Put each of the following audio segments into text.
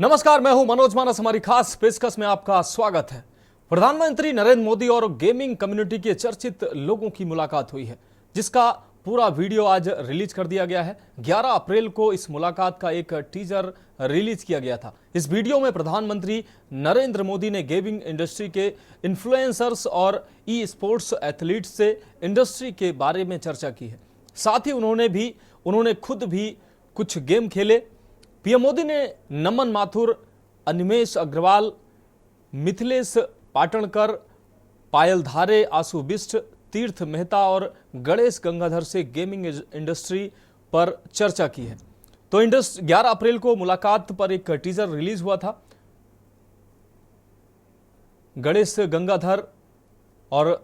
नमस्कार, मैं हूं मनोज मानस। हमारी खास पेशकश में आपका स्वागत है। प्रधानमंत्री नरेंद्र मोदी और गेमिंग कम्युनिटी के चर्चित लोगों की मुलाकात हुई है, जिसका पूरा वीडियो आज रिलीज कर दिया गया है। 11 अप्रैल को इस मुलाकात का एक टीजर रिलीज किया गया था। इस वीडियो में प्रधानमंत्री नरेंद्र मोदी ने गेमिंग इंडस्ट्री के इन्फ्लुएंसर्स और ई स्पोर्ट्स एथलीट्स से इंडस्ट्री के बारे में चर्चा की है। साथ ही उन्होंने खुद भी कुछ गेम खेले। पीएम मोदी ने नमन माथुर, अनिमेष अग्रवाल, मिथिलेश पाटणकर, पायल धारे, आशु बिष्ट, तीर्थ मेहता और गणेश गंगाधर से गेमिंग इंडस्ट्री पर चर्चा की है। तो 11 अप्रैल को मुलाकात पर एक टीजर रिलीज हुआ था। गणेश गंगाधर और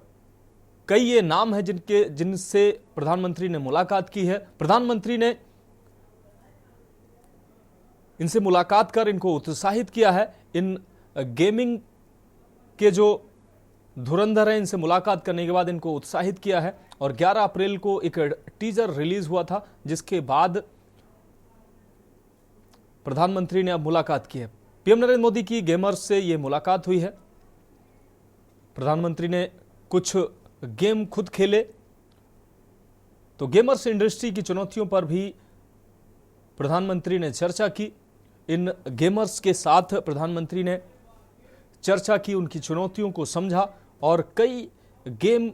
कई ये नाम हैं जिनसे प्रधानमंत्री ने मुलाकात की है। प्रधानमंत्री ने इनसे मुलाकात कर इनको उत्साहित किया है। इन गेमिंग के जो धुरंधर हैं, इनसे मुलाकात करने के बाद इनको उत्साहित किया है। और 11 अप्रैल को एक टीजर रिलीज हुआ था, जिसके बाद प्रधानमंत्री ने अब मुलाकात की है। पीएम नरेंद्र मोदी की गेमर्स से यह मुलाकात हुई है। प्रधानमंत्री ने कुछ गेम खुद खेले, तो गेमर्स इंडस्ट्री की चुनौतियों पर भी प्रधानमंत्री ने चर्चा की। इन गेमर्स के साथ प्रधानमंत्री ने चर्चा की, उनकी चुनौतियों को समझा और कई गेम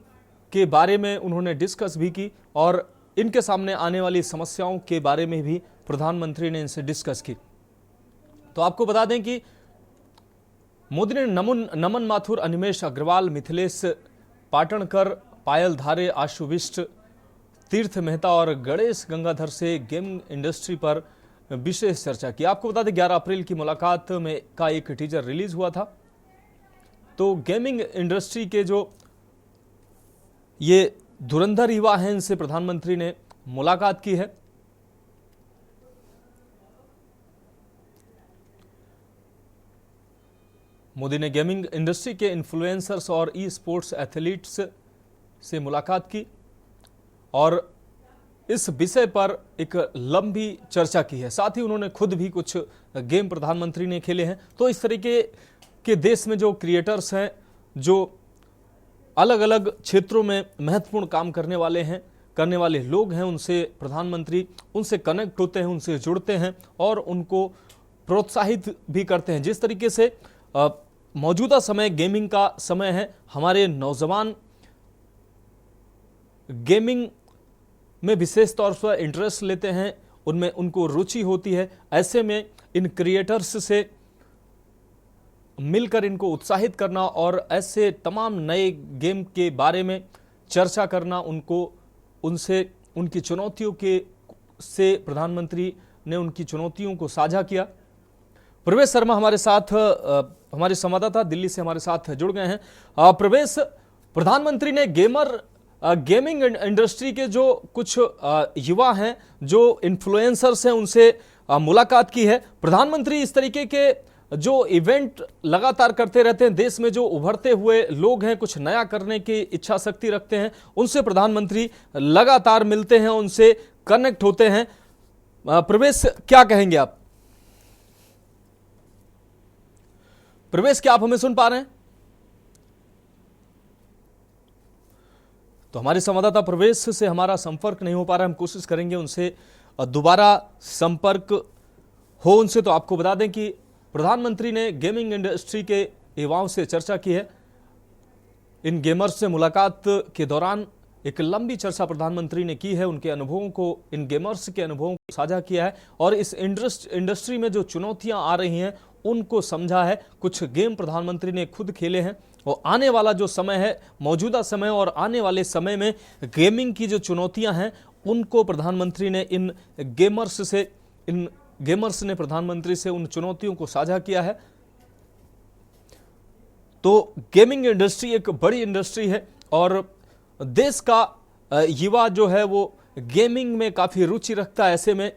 के बारे में उन्होंने डिस्कस भी की और इनके सामने आने वाली समस्याओं के बारे में भी प्रधानमंत्री ने इनसे डिस्कस की। तो आपको बता दें कि मोदी ने नमन माथुर, अनिमेष अग्रवाल, मिथिलेश पाटणकर, पायल धारे, आशु बिष्ट, तीर्थ मेहता और गणेश गंगाधर से गेमिंग इंडस्ट्री पर विशेष चर्चा की। आपको बता दें 11 अप्रैल की मुलाकात में का एक टीजर रिलीज हुआ था। तो गेमिंग इंडस्ट्री के जो ये धुरंधर युवा हैं, इनसे प्रधानमंत्री ने मुलाकात की है। मोदी ने गेमिंग इंडस्ट्री के इन्फ्लुएंसर्स और ई स्पोर्ट्स एथलीट्स से मुलाकात की और इस विषय पर एक लंबी चर्चा की है। साथ ही उन्होंने खुद भी कुछ गेम प्रधानमंत्री ने खेले हैं। तो इस तरीके के देश में जो क्रिएटर्स हैं, जो अलग अलग क्षेत्रों में महत्वपूर्ण काम करने वाले लोग हैं, उनसे प्रधानमंत्री उनसे कनेक्ट होते हैं, उनसे जुड़ते हैं और उनको प्रोत्साहित भी करते हैं। जिस तरीके से मौजूदा समय गेमिंग का समय है, हमारे नौजवान गेमिंग में विशेष तौर पर इंटरेस्ट लेते हैं, उनमें उनको रुचि होती है। ऐसे में इन क्रिएटर्स से मिलकर इनको उत्साहित करना और ऐसे तमाम नए गेम के बारे में चर्चा करना, उनसे उनकी चुनौतियों से प्रधानमंत्री ने उनकी चुनौतियों को साझा किया। प्रवेश शर्मा हमारे साथ, हमारे संवाददाता दिल्ली से हमारे साथ जुड़ गए हैं। प्रवेश, प्रधानमंत्री ने गेमिंग इंडस्ट्री के जो कुछ युवा हैं, जो इन्फ्लुएंसर्स हैं, उनसे मुलाकात की है। प्रधानमंत्री इस तरीके के जो इवेंट लगातार करते रहते हैं, देश में जो उभरते हुए लोग हैं, कुछ नया करने की इच्छा शक्ति रखते हैं, उनसे प्रधानमंत्री लगातार मिलते हैं, उनसे कनेक्ट होते हैं। प्रवेश, क्या कहेंगे आप? प्रवेश, क्या आप हमें सुन पा रहे हैं? तो हमारे संवाददाता प्रवेश से हमारा संपर्क नहीं हो पा रहा है। हम कोशिश करेंगे उनसे दोबारा संपर्क हो उनसे। तो आपको बता दें कि प्रधानमंत्री ने गेमिंग इंडस्ट्री के युवाओं से चर्चा की है। इन गेमर्स से मुलाकात के दौरान एक लंबी चर्चा प्रधानमंत्री ने की है। उनके अनुभवों को, इन गेमर्स के अनुभवों को साझा किया है और इस इंडस्ट्री में जो चुनौतियां आ रही हैं उनको समझा है। कुछ गेम प्रधानमंत्री ने खुद खेले हैं और आने वाला जो समय है, मौजूदा समय और आने वाले समय में गेमिंग की जो चुनौतियां हैं, उनको प्रधानमंत्री ने इन गेमर्स ने प्रधानमंत्री से उन चुनौतियों को साझा किया है। तो गेमिंग इंडस्ट्री एक बड़ी इंडस्ट्री है और देश का युवा जो है वो गेमिंग में काफी रुचि रखता है। ऐसे में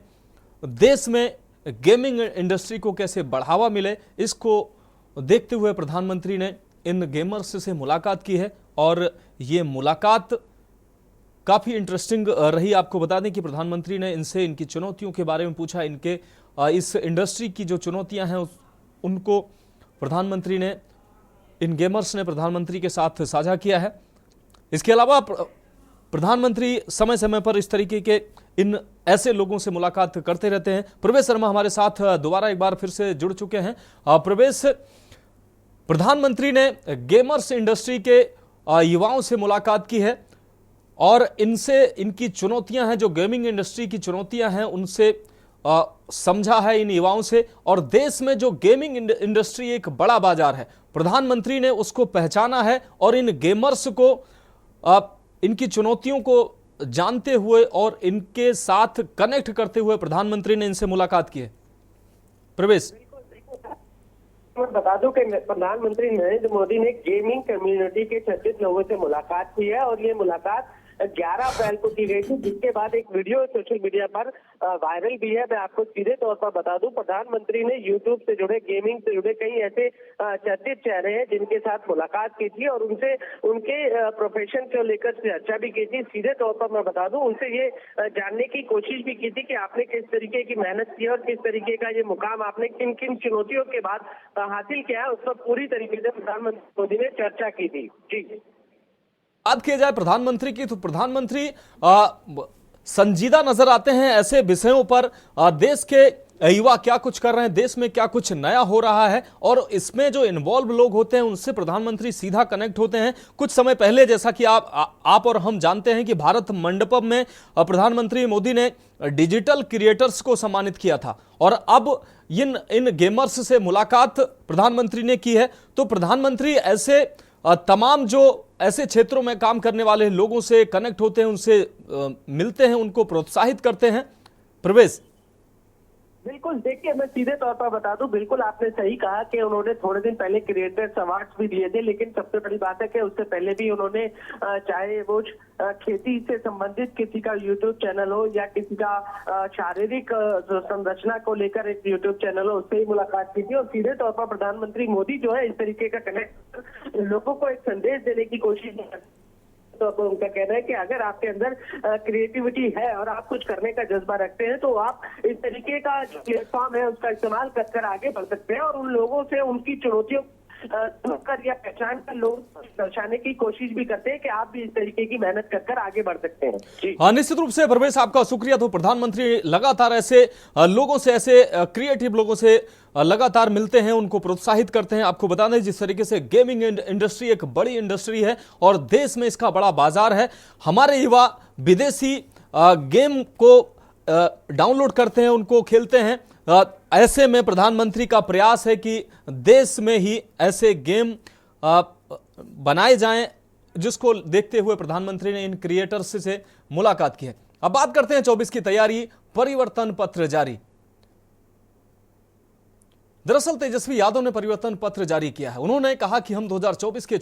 देश में गेमिंग इंडस्ट्री को कैसे बढ़ावा मिले, इसको देखते हुए प्रधानमंत्री ने इन गेमर्स से मुलाकात की है और ये मुलाकात काफ़ी इंटरेस्टिंग रही। आपको बता दें कि प्रधानमंत्री ने इनसे इनकी चुनौतियों के बारे में पूछा, इनके इस इंडस्ट्री की जो चुनौतियां हैं उनको प्रधानमंत्री ने, इन गेमर्स ने प्रधानमंत्री के साथ साझा किया है। इसके अलावा प्रधानमंत्री समय समय पर इस तरीके के इन ऐसे लोगों से मुलाकात करते रहते हैं। प्रवेश शर्मा हमारे साथ दोबारा एक बार फिर से जुड़ चुके हैं। प्रवेश, प्रधानमंत्री ने गेमर्स इंडस्ट्री के युवाओं से मुलाकात की है और इनसे इनकी चुनौतियां हैं, जो गेमिंग इंडस्ट्री की चुनौतियां हैं उनसे समझा है इन युवाओं से। और देश में जो गेमिंग इंडस्ट्री एक बड़ा बाजार है, प्रधानमंत्री ने उसको पहचाना है और इन गेमर्स को इनकी चुनौतियों को जानते हुए और इनके साथ कनेक्ट करते हुए प्रधानमंत्री ने इनसे मुलाकात की है। प्रवेश, मैं बता दूं कि प्रधानमंत्री नरेंद्र मोदी ने गेमिंग कम्युनिटी के 36 लोगों से मुलाकात की है और ये मुलाकात 11 अप्रैल को की गई थी, जिसके बाद एक वीडियो सोशल मीडिया पर वायरल भी है। मैं आपको सीधे तौर पर बता दूं, प्रधानमंत्री ने यूट्यूब से जुड़े, गेमिंग से जुड़े कई ऐसे चर्चित चेहरे हैं जिनके साथ मुलाकात की थी और उनसे उनके प्रोफेशन को लेकर चर्चा भी की थी। सीधे तौर पर मैं बता दूं, उनसे ये जानने की कोशिश भी की थी कि आपने किस तरीके की मेहनत की और किस तरीके का ये मुकाम आपने किन किन चुनौतियों के बाद हासिल किया है, उस पर पूरी तरीके से प्रधानमंत्री मोदी ने चर्चा की थी। जी, बात की जाए प्रधानमंत्री की, तो प्रधानमंत्री संजीदा नजर आते हैं ऐसे विषयों पर। देश के युवा क्या कुछ कर रहे हैं, देश में क्या कुछ नया हो रहा है और इसमें जो इन्वॉल्व लोग होते हैं उनसे प्रधानमंत्री सीधा कनेक्ट होते हैं। कुछ समय पहले, जैसा कि आप और हम जानते हैं कि भारत मंडपम में प्रधानमंत्री मोदी ने डिजिटल क्रिएटर्स को सम्मानित किया था और अब इन गेमर्स से मुलाकात प्रधानमंत्री ने की है। तो प्रधानमंत्री ऐसे तमाम जो ऐसे क्षेत्रों में काम करने वाले लोगों से कनेक्ट होते हैं, उनसे मिलते हैं, उनको प्रोत्साहित करते हैं। प्रवेश, बिल्कुल, देखिए मैं सीधे तौर पर बता दूं, बिल्कुल आपने सही कहा कि उन्होंने थोड़े दिन पहले क्रिएटर्स अवार्ड्स भी दिए थे, लेकिन सबसे बड़ी बात है कि उससे पहले भी उन्होंने चाहे वो खेती से संबंधित किसी का यूट्यूब चैनल हो या किसी का शारीरिक संरचना को लेकर एक यूट्यूब चैनल हो, उससे ही मुलाकात की थी। और सीधे तौर पर प्रधानमंत्री मोदी जो है इस तरीके का कनेक्ट लोगों को एक संदेश देने की कोशिश तो उनका कहना है कि अगर आपके अंदर क्रिएटिविटी है और आप कुछ करने का जज्बा रखते हैं तो आप इस तरीके का जो प्लेटफॉर्म है उसका इस्तेमाल कर आगे बढ़ सकते हैं और उन लोगों से उनकी चुनौतियों कर या पहचान कर लोग दर्शाने की कोशिश भी करते हैं कि आप भी इस तरीके की मेहनत कर आगे बढ़ सकते हैं। हाँ, निश्चित रूप से प्रवेश, आपका शुक्रिया। तो प्रधानमंत्री लगातार ऐसे लोगों से, ऐसे क्रिएटिव लोगों से लगातार मिलते हैं, उनको प्रोत्साहित करते हैं। आपको बता दें जिस तरीके से गेमिंग इंडस्ट्री एक बड़ी इंडस्ट्री है और देश में इसका बड़ा बाजार है। हमारे युवा विदेशी गेम को डाउनलोड करते हैं, उनको खेलते हैं। ऐसे में प्रधानमंत्री का प्रयास है कि देश में ही ऐसे गेम बनाए जाएं, जिसको देखते हुए प्रधानमंत्री ने इन क्रिएटर्स से मुलाकात की है। अब बात करते हैं 24 की तैयारी, परिवर्तन पत्र जारी। दरअसल तेजस्वी यादव ने परिवर्तन पत्र जारी किया है। उन्होंने कहा कि हम 2024 के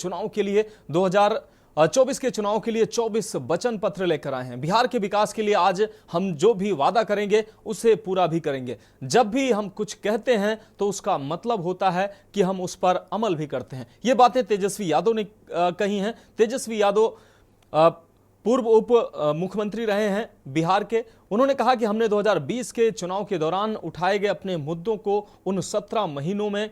चुनाव के लिए 24 वचन पत्र लेकर आए हैं। बिहार के विकास के लिए आज हम जो भी वादा करेंगे उसे पूरा भी करेंगे। जब भी हम कुछ कहते हैं तो उसका मतलब होता है कि हम उस पर अमल भी करते हैं। ये बातें तेजस्वी यादव ने कही हैं। तेजस्वी यादव पूर्व उप मुख्यमंत्री रहे हैं बिहार के। उन्होंने कहा कि हमने 2020 के चुनाव के दौरान उठाए गए अपने मुद्दों को उन 17 महीनों में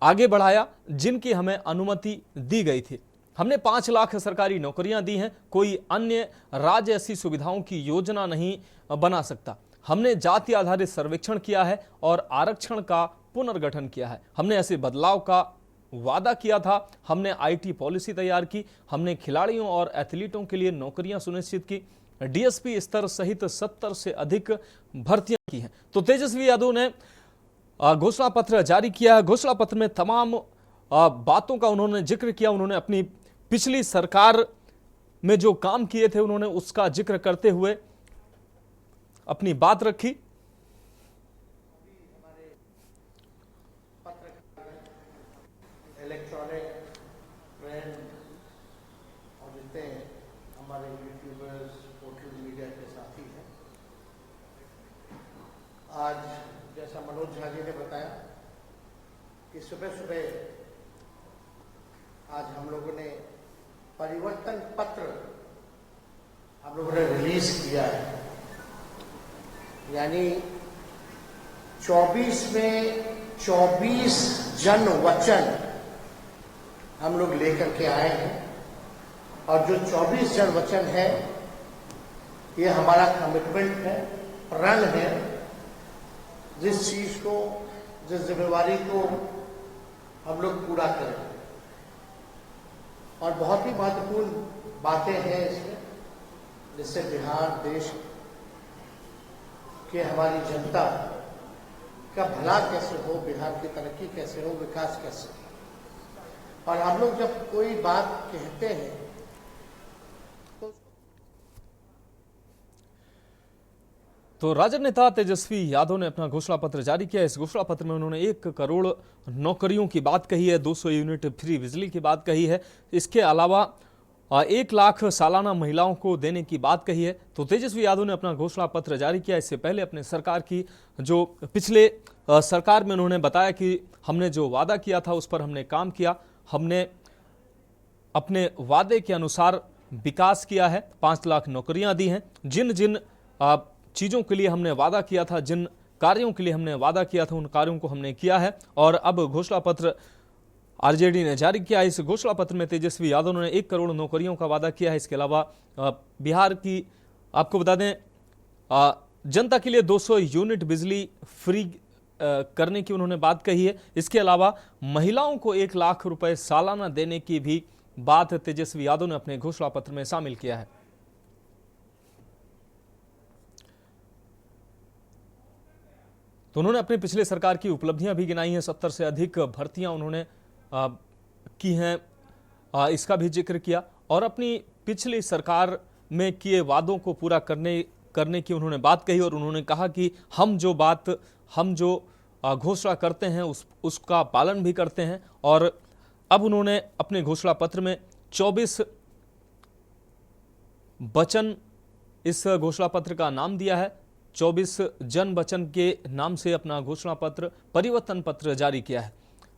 आगे बढ़ाया जिनकी हमें अनुमति दी गई थी। हमने 5 लाख सरकारी नौकरियां दी हैं। कोई अन्य राज्य ऐसी सुविधाओं की योजना नहीं बना सकता। हमने जाति आधारित सर्वेक्षण किया है और आरक्षण का पुनर्गठन किया है। हमने ऐसे बदलाव का वादा किया था। हमने आईटी पॉलिसी तैयार की। हमने खिलाड़ियों और एथलीटों के लिए नौकरियां सुनिश्चित की। डीएसपी स्तर सहित 70 से अधिक भर्तियां की हैं। तो तेजस्वी यादव ने घोषणा पत्र जारी किया है। घोषणा पत्र में तमाम बातों का उन्होंने जिक्र किया। उन्होंने अपनी पिछली सरकार में जो काम किए थे उन्होंने उसका जिक्र करते हुए अपनी बात रखी। इलेक्ट्रॉनिक ट्रेंड और जितने हमारे यूट्यूबर्स, सोशल मीडिया के साथी हैं, आज जैसा मनोज झा जी ने बताया कि सुबह सुबह आज हम लोगों ने परिवर्तन पत्र हम लोगों ने रिलीज किया है। यानी 24 में 24 जन वचन हम लोग लेकर के आए हैं और जो 24 जन वचन है ये हमारा कमिटमेंट है, प्रण है। जिस चीज को, जिस जिम्मेवारी को हम लोग पूरा करें और बहुत ही महत्वपूर्ण बातें हैं इसमें, जिससे बिहार देश के हमारी जनता का भला कैसे हो, बिहार की तरक्की कैसे हो, विकास कैसे हो। और हम लोग जब कोई बात कहते हैं तो राजद नेता तेजस्वी यादव ने अपना घोषणा पत्र जारी किया। इस घोषणा पत्र में उन्होंने 1 करोड़ नौकरियों की बात कही है, 200 यूनिट फ्री बिजली की बात कही है, इसके अलावा 1 लाख सालाना महिलाओं को देने की बात कही है। तो तेजस्वी यादव ने अपना घोषणा पत्र जारी किया। इससे पहले अपने सरकार की जो पिछले सरकार में उन्होंने बताया कि हमने जो वादा किया था उस पर हमने काम किया, हमने अपने वादे के अनुसार विकास किया है, 5 लाख नौकरियां दी हैं। जिन जिन चीज़ों के लिए हमने वादा किया था, जिन कार्यों के लिए हमने वादा किया था, उन कार्यों को हमने किया है। और अब घोषणा पत्र आरजेडी ने जारी किया। इस घोषणा पत्र में तेजस्वी यादव ने 1 करोड़ नौकरियों का वादा किया है। इसके अलावा बिहार की आपको बता दें जनता के लिए 200 यूनिट बिजली फ्री करने की उन्होंने बात कही है। इसके अलावा महिलाओं को 1 लाख रुपए सालाना देने की भी बात तेजस्वी यादव ने अपने घोषणा पत्र में शामिल किया है। तो उन्होंने अपने पिछले सरकार की उपलब्धियां भी गिनाई हैं। 70 से अधिक भर्तियां उन्होंने की हैं, इसका भी जिक्र किया। और अपनी पिछली सरकार में किए वादों को पूरा करने की उन्होंने बात कही। और उन्होंने कहा कि हम जो घोषणा करते हैं उसका पालन भी करते हैं। और अब उन्होंने अपने घोषणा पत्र में 24 वचन इस घोषणा पत्र का नाम दिया है। 24 जन वचन के नाम से अपना घोषणा पत्र परिवर्तन पत्र जारी किया है।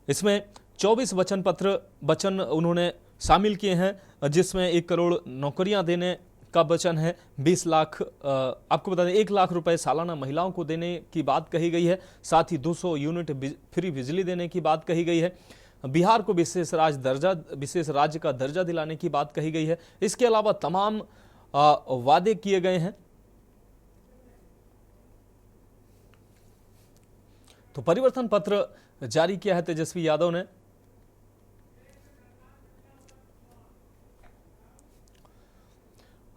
इसमें 24 वचन उन्होंने शामिल किए हैं, जिसमें 1 करोड़ नौकरियां देने का वचन है, 20 लाख आपको बता दें 1 लाख रुपए सालाना महिलाओं को देने की बात कही गई है। साथ ही 200 यूनिट फ्री बिजली देने की बात कही गई है। बिहार को विशेष राज्य का दर्जा दिलाने की बात कही गई है। इसके अलावा तमाम वादे किए गए हैं। तो परिवर्तन पत्र जारी किया है तेजस्वी यादव ने।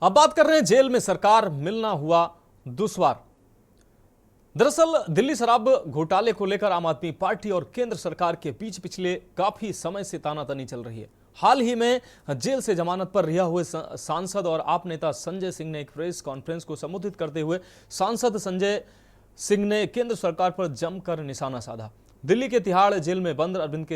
अब बात कर रहे हैं जेल में सरकार मिलना हुआ दुश्वार। दरअसल दिल्ली शराब घोटाले को लेकर आम आदमी पार्टी और केंद्र सरकार के बीच पिछले काफी समय से तानातनी चल रही है। हाल ही में जेल से जमानत पर रिहा हुए सांसद और आप नेता संजय सिंह ने एक प्रेस कॉन्फ्रेंस को संबोधित करते हुए सांसद संजय सिंह ने केंद्र सरकार पर जमकर निशाना साधा। दिल्ली के तिहाड़ जेल में बंद अरविंद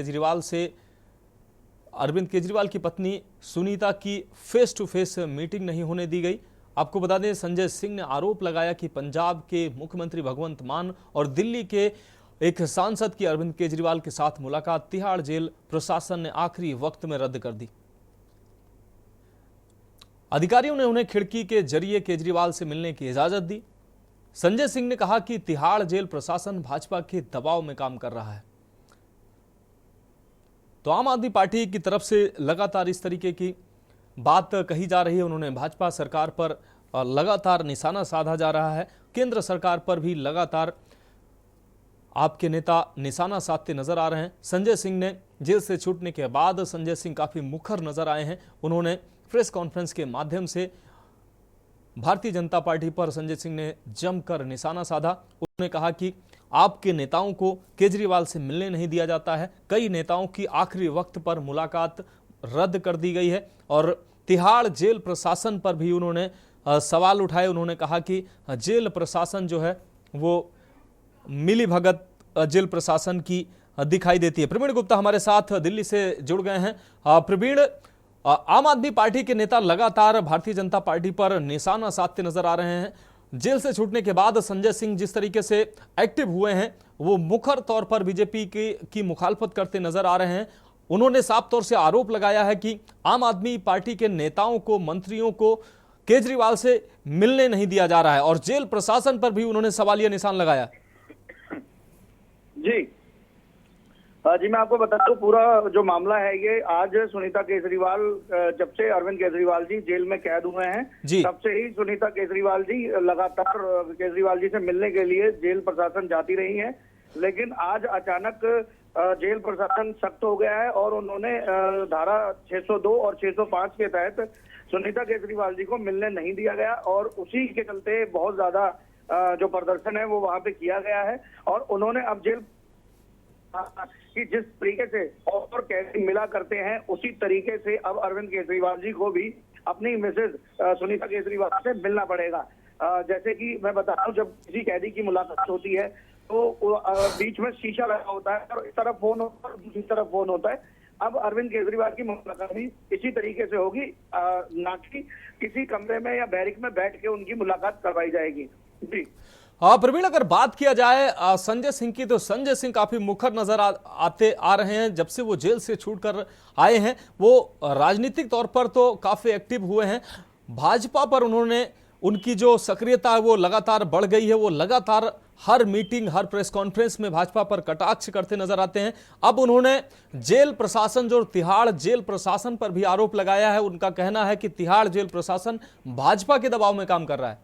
केजरीवाल की पत्नी सुनीता की फेस टू फेस मीटिंग नहीं होने दी गई। आपको बता दें संजय सिंह ने आरोप लगाया कि पंजाब के मुख्यमंत्री भगवंत मान और दिल्ली के एक सांसद की अरविंद केजरीवाल के साथ मुलाकात तिहाड़ जेल प्रशासन ने आखिरी वक्त में रद्द कर दी। अधिकारियों ने उन्हें खिड़की के जरिए केजरीवाल से मिलने की इजाजत दी। संजय सिंह ने कहा कि तिहाड़ जेल प्रशासन भाजपा के दबाव में काम कर रहा है। तो आम आदमी पार्टी की तरफ से लगातार इस तरीके की बात कही जा रही है। उन्होंने भाजपा सरकार पर लगातार निशाना साधा जा रहा है। केंद्र सरकार पर भी लगातार आपके नेता निशाना साधते नजर आ रहे हैं। संजय सिंह ने जेल से छूटने के बाद संजय सिंह काफी मुखर नजर आए हैं। उन्होंने प्रेस कॉन्फ्रेंस के माध्यम से भारतीय जनता पार्टी पर संजय सिंह ने जमकर निशाना साधा। उन्होंने कहा कि आपके नेताओं को केजरीवाल से मिलने नहीं दिया जाता है। कई नेताओं की आखिरी वक्त पर मुलाकात रद्द कर दी गई है। और तिहाड़ जेल प्रशासन पर भी उन्होंने सवाल उठाए। उन्होंने कहा कि जेल प्रशासन जो है वो मिलीभगत जेल प्रशासन की दिखाई देती है। प्रवीण गुप्ता हमारे साथ दिल्ली से जुड़ गए हैं। प्रवीण, आम आदमी पार्टी के नेता लगातार भारतीय जनता पार्टी पर निशाना साधते नजर आ रहे हैं। जेल से छूटने के बाद संजय सिंह जिस तरीके से एक्टिव हुए हैं वो मुखर तौर पर बीजेपी की मुखालफत करते नजर आ रहे हैं। उन्होंने साफ तौर से आरोप लगाया है कि आम आदमी पार्टी के नेताओं को, मंत्रियों को केजरीवाल से मिलने नहीं दिया जा रहा है। और जेल प्रशासन पर भी उन्होंने सवालिया निशान लगाया। जी जी, मैं आपको बता दूं पूरा जो मामला है ये आज सुनीता केजरीवाल जब से अरविंद केजरीवाल जी जेल में कैद हुए हैं जी। तब से ही सुनीता केजरीवाल जी लगातार केजरीवाल जी से मिलने के लिए जेल प्रशासन जाती रही हैं। लेकिन आज अचानक जेल प्रशासन सख्त हो गया है और उन्होंने धारा 602 और 605 के तहत सुनीता केजरीवाल जी को मिलने नहीं दिया गया और उसी के चलते बहुत ज्यादा जो प्रदर्शन है वो वहां पे किया गया है। और उन्होंने अब जेल कि जिस तरीके से और कैसे मिला करते हैं उसी तरीके से अब अरविंद केजरीवाल जी को भी अपनी मिसेज सुनीता केजरीवाल से मिलना पड़ेगा। जैसे कि मैं बता रहा हूँ, जब किसी कैदी की मुलाकात होती है तो बीच में शीशा लगा होता है और इस तरफ फोन होता है और दूसरी तरफ फोन होता है। अब अरविंद केजरीवाल की मुलाकात भी इसी तरीके से होगी, ना कि किसी कमरे में या बैरिक में बैठ के उनकी मुलाकात करवाई जाएगी। जी प्रवीण, अगर बात किया जाए संजय सिंह की, तो संजय सिंह काफी मुखर नजर आते आ रहे हैं। जब से वो जेल से छूटकर आए हैं वो राजनीतिक तौर पर तो काफी एक्टिव हुए हैं। भाजपा पर उन्होंने उनकी जो सक्रियता है वो लगातार बढ़ गई है। वो लगातार हर मीटिंग, हर प्रेस कॉन्फ्रेंस में भाजपा पर कटाक्ष करते नजर आते हैं। अब उन्होंने जेल प्रशासन, जो तिहाड़ जेल प्रशासन पर भी आरोप लगाया है। उनका कहना है कि तिहाड़ जेल प्रशासन भाजपा के दबाव में काम कर रहा है।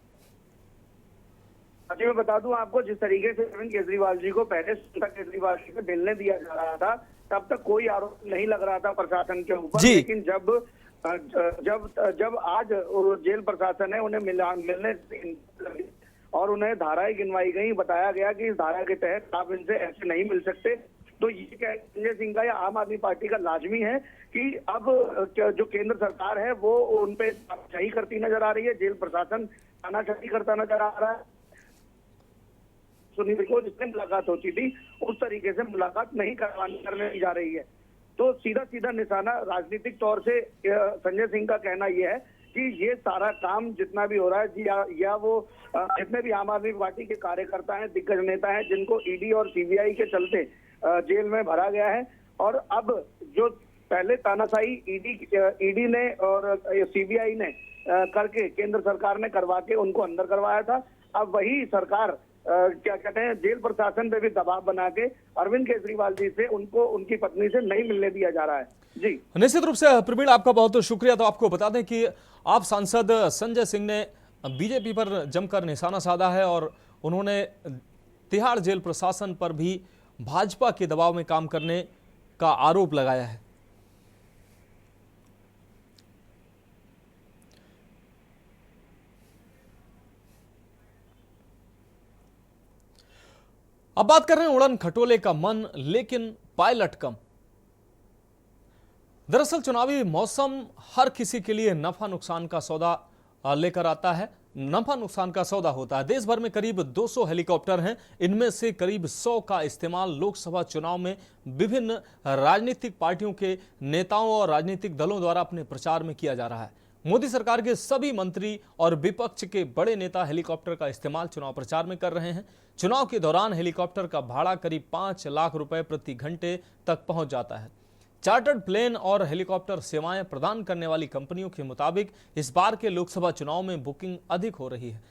जी, मैं बता दूं आपको, जिस तरीके से अरविंद केजरीवाल जी को पहले सुनीता केजरीवाल जी को मिलने दिया जा रहा था तब तक कोई आरोप नहीं लग रहा था प्रशासन के ऊपर। लेकिन जब आज जेल प्रशासन है उन्हें मिलने और उन्हें धाराएं गिनवाई गई, बताया गया कि इस धारा के तहत आप इनसे ऐसे नहीं मिल सकते, तो ये क्या संजय सिंह का या आम आदमी पार्टी का लाजमी है कि अब जो केंद्र सरकार है वो उन पे तानाशाही करती नजर आ रही है, जेल प्रशासन तानाशाही करता नजर आ रहा है। सुनील को जिससे मुलाकात होती थी उस तरीके से मुलाकात नहीं करने की जा रही है। तो सीधा सीधा निशाना राजनीतिक तौर से संजय सिंह का कहना यह है कि ये सारा काम जितना भी हो रहा है या वो जितने भी आम आदमी पार्टी के कार्यकर्ता हैं, दिग्गज नेता हैं, जिनको ईडी और सीबीआई के चलते जेल में भरा गया है, और अब जो पहले तानाशाही ईडी ने और सीबीआई ने करके केंद्र सरकार ने करवा के उनको अंदर करवाया था, अब वही सरकार क्या कहते हैं जेल प्रशासन पे भी दबाव बना के अरविंद केजरीवाल जी से उनको उनकी पत्नी से नहीं मिलने दिया जा रहा है। जी निश्चित रूप से प्रवीण, आपका बहुत बहुत शुक्रिया। तो आपको बता दें कि आप सांसद संजय सिंह ने बीजेपी पर जमकर निशाना साधा है और उन्होंने तिहाड़ जेल प्रशासन पर भी भाजपा के दबाव में काम करने का आरोप लगाया है। अब बात कर रहे हैं उड़न खटोले का मन, लेकिन पायलट कम। दरअसल चुनावी मौसम हर किसी के लिए नफा नुकसान का सौदा लेकर आता है, नफा नुकसान का सौदा होता है। देश भर में करीब 200 हेलीकॉप्टर हैं। इनमें से करीब 100 का इस्तेमाल लोकसभा चुनाव में विभिन्न राजनीतिक पार्टियों के नेताओं और राजनीतिक दलों द्वारा अपने प्रचार में किया जा रहा है। मोदी सरकार के सभी मंत्री और विपक्ष के बड़े नेता हेलीकॉप्टर का इस्तेमाल चुनाव प्रचार में कर रहे हैं। चुनाव के दौरान हेलीकॉप्टर का भाड़ा करीब 5 लाख रुपए प्रति घंटे तक पहुंच जाता है। चार्टर्ड प्लेन और हेलीकॉप्टर सेवाएं प्रदान करने वाली कंपनियों के मुताबिक इस बार के लोकसभा चुनाव में बुकिंग अधिक हो रही है।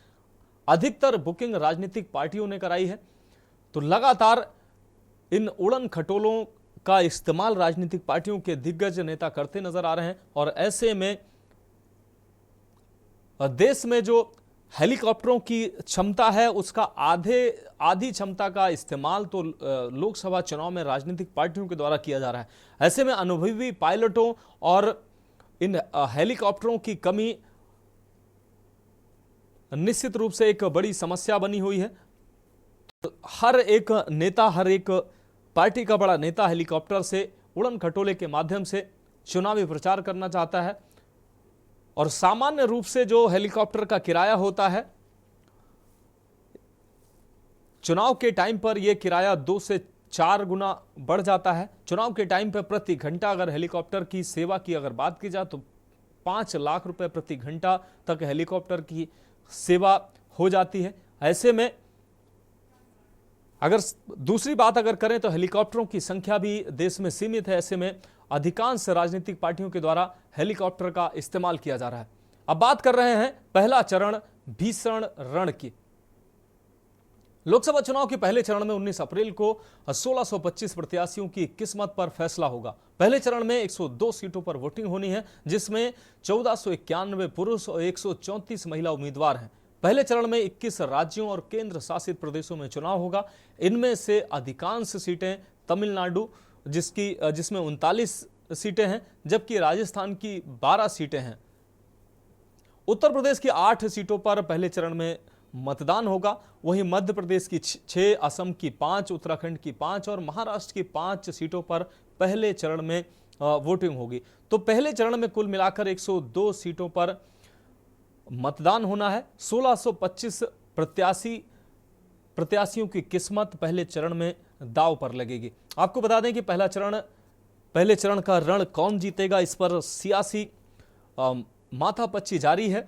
अधिकतर बुकिंग राजनीतिक पार्टियों ने कराई है। तो लगातार इन उड़न खटोलों का इस्तेमाल राजनीतिक पार्टियों के दिग्गज नेता करते नजर आ रहे हैं और ऐसे में देश में जो हेलीकॉप्टरों की क्षमता है उसका आधी क्षमता का इस्तेमाल तो लोकसभा चुनाव में राजनीतिक पार्टियों के द्वारा किया जा रहा है। ऐसे में अनुभवी पायलटों और इन हेलीकॉप्टरों की कमी निश्चित रूप से एक बड़ी समस्या बनी हुई है। हर एक नेता, हर एक पार्टी का बड़ा नेता हेलीकॉप्टर से उड़न खटोले के माध्यम से चुनावी प्रचार करना चाहता है और सामान्य रूप से जो हेलीकॉप्टर का किराया होता है, चुनाव के टाइम पर यह किराया 2 से 4 गुना बढ़ जाता है। चुनाव के टाइम पर प्रति घंटा अगर हेलीकॉप्टर की सेवा की अगर बात की जाए तो 5 लाख रुपए प्रति घंटा तक हेलीकॉप्टर की सेवा हो जाती है। ऐसे में अगर दूसरी बात अगर करें तो हेलीकॉप्टरों की संख्या भी देश में सीमित है। ऐसे में अधिकांश राजनीतिक पार्टियों के द्वारा हेलीकॉप्टर का इस्तेमाल किया जा रहा है। अब बात कर रहे हैं पहला चरण भीषण रण की। लोकसभा चुनाव के पहले चरण में 19 अप्रैल को 1625 प्रत्याशियों की किस्मत पर फैसला होगा। पहले चरण में 102 सीटों पर वोटिंग होनी है, जिसमें 1491 पुरुष और 134 महिला उम्मीदवार हैं। पहले चरण में 21 राज्यों और केंद्र शासित प्रदेशों में चुनाव होगा। इनमें से अधिकांश सीटें तमिलनाडु जिसमें 39 सीटें हैं, जबकि राजस्थान की 12 सीटें हैं। उत्तर प्रदेश की 8 सीटों पर पहले चरण में मतदान होगा। वहीं मध्य प्रदेश की 6, असम की 5, उत्तराखंड की 5 और महाराष्ट्र की 5 सीटों पर पहले चरण में वोटिंग होगी। तो पहले चरण में कुल मिलाकर 102 सीटों पर मतदान होना है। 1625 प्रत्याशियों की किस्मत पहले चरण में दांव पर लगेगी। आपको बता दें कि पहले चरण का रण कौन जीतेगा, इस पर सियासी माथापच्ची जारी है।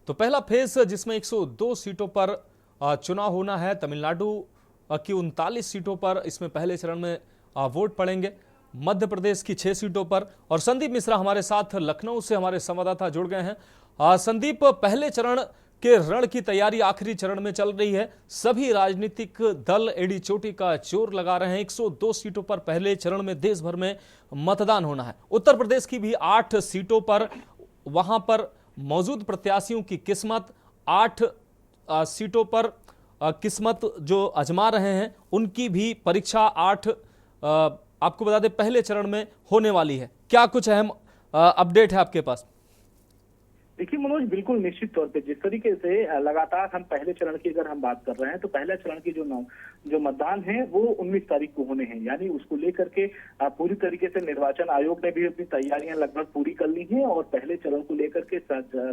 तो पहला फेज जिसमें 102 सीटों पर चुनाव होना है, तमिलनाडु की 39 सीटों पर इसमें पहले चरण में वोट पड़ेंगे, मध्य प्रदेश की 6 सीटों पर। और संदीप मिश्रा हमारे साथ लखनऊ से हमारे संवाददाता जुड़ गए हैं। संदीप, पहले चरण के रण की तैयारी आखिरी चरण में चल रही है। सभी राजनीतिक दल एड़ी चोटी का जोर लगा रहे हैं। 102 सीटों पर पहले चरण में देश भर में मतदान होना है। उत्तर प्रदेश की भी 8 सीटों पर वहां पर मौजूद प्रत्याशियों की किस्मत, 8 सीटों पर किस्मत जो आजमा रहे हैं उनकी भी परीक्षा 8 आपको बता दें पहले चरण में होने वाली है। क्या कुछ अहम अपडेट है आपके पास? देखिए मनोज, बिल्कुल निश्चित तौर पे जिस तरीके से लगातार हम पहले चरण की अगर हम बात कर रहे हैं तो पहले चरण की जो मतदान है वो 19 तारीख को होने हैं। यानी उसको लेकर के पूरी तरीके से निर्वाचन आयोग ने भी अपनी तैयारियां लगभग पूरी कर ली हैं और पहले चरण को लेकर के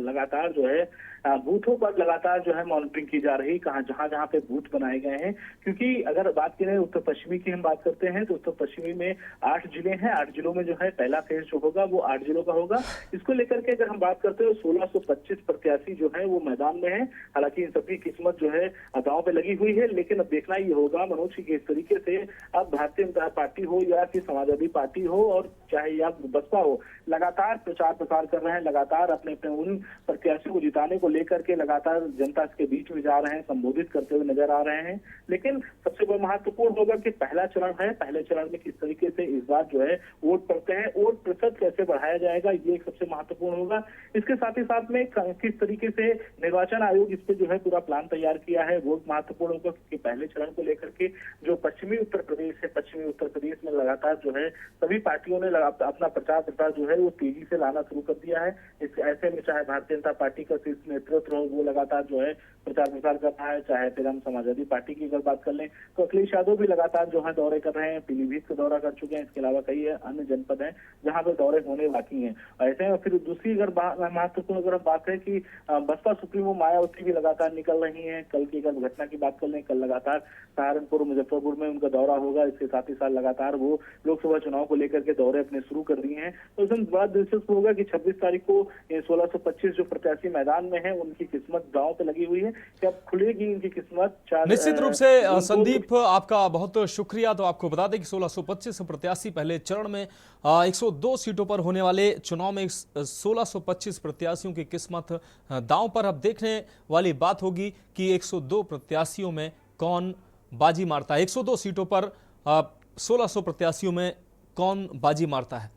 लगातार जो है बूथों पर लगातार जो है मॉनिटरिंग की जा रही, जहां जहां पे बूथ बनाए गए हैं। क्योंकि अगर बात करें उत्तर पश्चिमी की हम बात करते हैं तो उत्तर पश्चिमी में 8 जिले हैं। 8 जिलों में जो है पहला फेज जो होगा वो 8 जिलों का होगा। इसको लेकर के अगर हम बात करते हैं 1625 प्रत्याशी जो है वो मैदान में है। हालांकि इन सबकी किस्मत जो है दांव पे लगी हुई है, लेकिन अब देखना ये होगा मनोज की किस तरीके से अब भारतीय जनता पार्टी हो या फिर समाजवादी पार्टी हो और चाहे या बसपा हो, लगातार प्रचार प्रसार कर रहे हैं, लगातार अपने अपने उन प्रत्याशियों को जिताने को लेकर के लगातार जनता के बीच में जा रहे हैं, संबोधित करते हुए नजर आ रहे हैं। लेकिन सबसे बड़ा महत्वपूर्ण होगा कि पहला चरण है, पहले चरण में किस तरीके से इस बार जो है वोट पड़ते हैं, वोट प्रतिशत कैसे बढ़ाया जाएगा, ये एक सबसे महत्वपूर्ण होगा। इसके साथ ही साथ में किस तरीके से निर्वाचन आयोग इस पे जो है पूरा प्लान तैयार किया है वो महत्वपूर्ण होगा। क्योंकि पहले चरण को लेकर के जो पश्चिमी उत्तर प्रदेश है, पश्चिमी उत्तर प्रदेश में लगातार जो है सभी पार्टियों ने अपना प्रचार प्रसार जो है वो तेजी से लाना शुरू कर दिया है। इस ऐसे में चाहे भारतीय जनता पार्टी का शीर्ष नेतृत्व हो वो लगातार जो है प्रचार प्रसार कर रहा है, चाहे फिर हम समाजवादी पार्टी की अगर बात कर लें तो अखिलेश यादव भी लगातार जो है दौरे कर रहे हैं, पीलीभीत का दौरा कर चुके हैं। इसके अलावा कई अन्य जनपद हैं जहां पर दौरे होने बाकी हैं। ऐसे में फिर दूसरी अगर महत्वपूर्ण अगर हम बात करें कि बसपा सुप्रीमो मायावती भी लगातार निकल रही हैं। कल की अगर घटना की बात कर लें, कल लगातार सहारनपुर मुजफ्फरपुर में उनका दौरा होगा। इसके साथ ही साथ लगातार वो लोकसभा चुनाव को लेकर के दौरे अपने शुरू कर दिए हैं। तो इसमें बड़ा दिलचस्प होगा कि 26 तारीख को 1625 जो प्रत्याशी मैदान में है उनकी किस्मत दांव पे लगी हुई है। कब खुलेगी इनकी किस्मत? निश्चित रूप से संदीप, आपका बहुत शुक्रिया। तो आपको बता दें कि 1625 प्रत्याशी पहले चरण में 102 सीटों पर होने वाले चुनाव में 1625 प्रत्याशियों की किस्मत दांव पर। अब देखने वाली बात होगी कि 102 प्रत्याशियों में कौन बाजी मारता है। 102 सीटों पर 1600 प्रत्याशियों में कौन बाजी मारता है।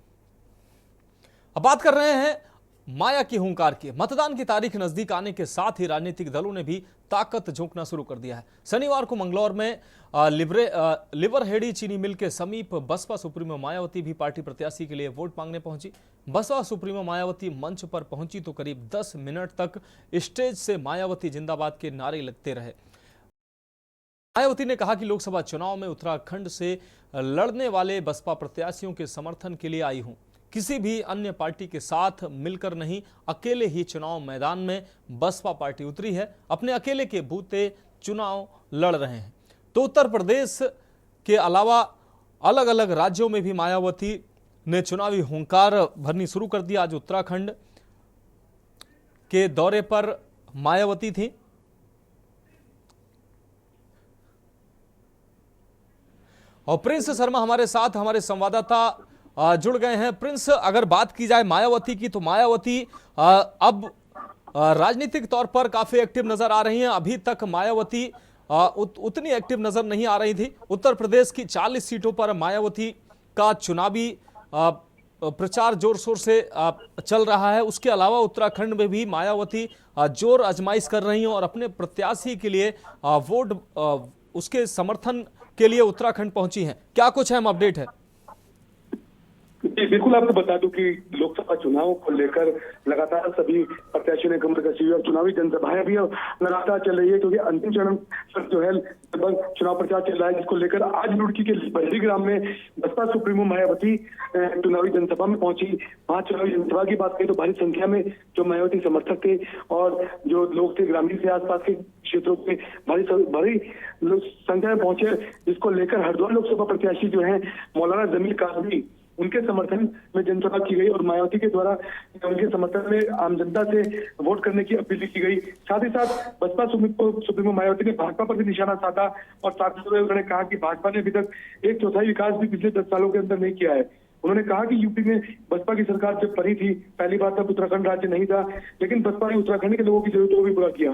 अब बात कर रहे हैं माया की हुंकार की। मतदान की तारीख नजदीक आने के साथ ही राजनीतिक दलों ने भी ताकत झोंकना शुरू कर दिया है। शनिवार को मंगलौर में लिवरहेडी चीनी मिल के समीप बसपा सुप्रीमो मायावती भी पार्टी प्रत्याशी के लिए वोट मांगने पहुंची। बसपा सुप्रीमो मायावती मंच पर पहुंची तो करीब 10 मिनट तक स्टेज से मायावती जिंदाबाद के नारे लगते रहे। मायावती ने कहा कि लोकसभा चुनाव में उत्तराखंड से लड़ने वाले बसपा प्रत्याशियों के समर्थन के लिए आई हूं। किसी भी अन्य पार्टी के साथ मिलकर नहीं, अकेले ही चुनाव मैदान में बसपा पार्टी उतरी है। अपने अकेले के बूते चुनाव लड़ रहे हैं। तो उत्तर प्रदेश के अलावा अलग अलग राज्यों में भी मायावती ने चुनावी हुंकार भरनी शुरू कर दिया। आज उत्तराखंड के दौरे पर मायावती थी। और प्रिंस शर्मा हमारे साथ, हमारे संवाददाता जुड़ गए हैं। प्रिंस, अगर बात की जाए मायावती की तो मायावती अब राजनीतिक तौर पर काफी एक्टिव नजर आ रही हैं। अभी तक मायावती उतनी एक्टिव नजर नहीं आ रही थी। उत्तर प्रदेश की 40 सीटों पर मायावती का चुनावी प्रचार जोर शोर से चल रहा है। उसके अलावा उत्तराखंड में भी मायावती जोर आजमाइश कर रही हैं और अपने प्रत्याशी के लिए वोट उसके समर्थन के लिए उत्तराखंड पहुंची हैं। क्या कुछ अहम अपडेट है? जी बिल्कुल, आपको बता दूं कि लोकसभा चुनाव को लेकर लगातार सभी प्रत्याशियों ने कमर कसी और चुनावी जनसभाएं भी लगातार चल रही है, क्योंकि अंतिम चरण पर जो है लगभग चुनाव प्रचार चल रहा है, जिसको लेकर आज रुड़की के बहरी ग्राम में बसपा सुप्रीमो मायावती चुनावी जनसभा में पहुंची। वहां चुनावी जनसभा की बात करें तो भारी संख्या में जो मायावती समर्थक थे और जो लोग थे ग्रामीण से आसपास के क्षेत्रों के भारी संख्या में पहुंचे, जिसको लेकर हरिद्वार लोकसभा प्रत्याशी जो है मौलाना जमील कासमी, उनके समर्थन में जनसभा की गई और मायावती के द्वारा उनके समर्थन में आम जनता से वोट करने की अपील की गई। साथ ही साथ बसपा सुप्रीमो मायावती ने भाजपा पर भी निशाना साधा और साथ ही उन्होंने कहा कि भाजपा ने अभी तक 1/4 विकास भी पिछले 10 सालों के अंदर नहीं किया है। उन्होंने कहा कि यूपी में बसपा की सरकार जब बनी थी पहली बार तब उत्तराखंड राज्य नहीं था, लेकिन बसपा ने उत्तराखंड के लोगों की जरूरतों को भी पूरा किया।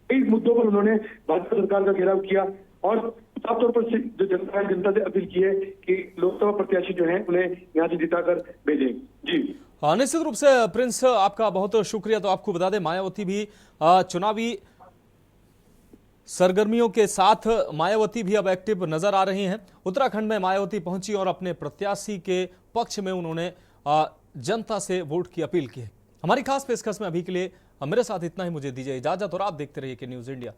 कई मुद्दों पर उन्होंने भाजपा सरकार का घेराव किया और साफ तौर पर जो जनता से अपील की है कि लोकसभा प्रत्याशी जो है उन्हें यहाँ से जिताकर भेजें। जी निश्चित रूप से प्रिंस, आपका बहुत शुक्रिया। तो आपको बता दें मायावती भी चुनावी सरगर्मियों के साथ मायावती भी अब एक्टिव नजर आ रही हैं। उत्तराखंड में मायावती पहुंची और अपने प्रत्याशी के पक्ष में उन्होंने जनता से वोट की अपील की है। हमारी खास पेशकश में अभी के लिए मेरे साथ इतना ही। मुझे दीजिए इजाजत और आप देखते रहिए कि न्यूज़ इंडिया।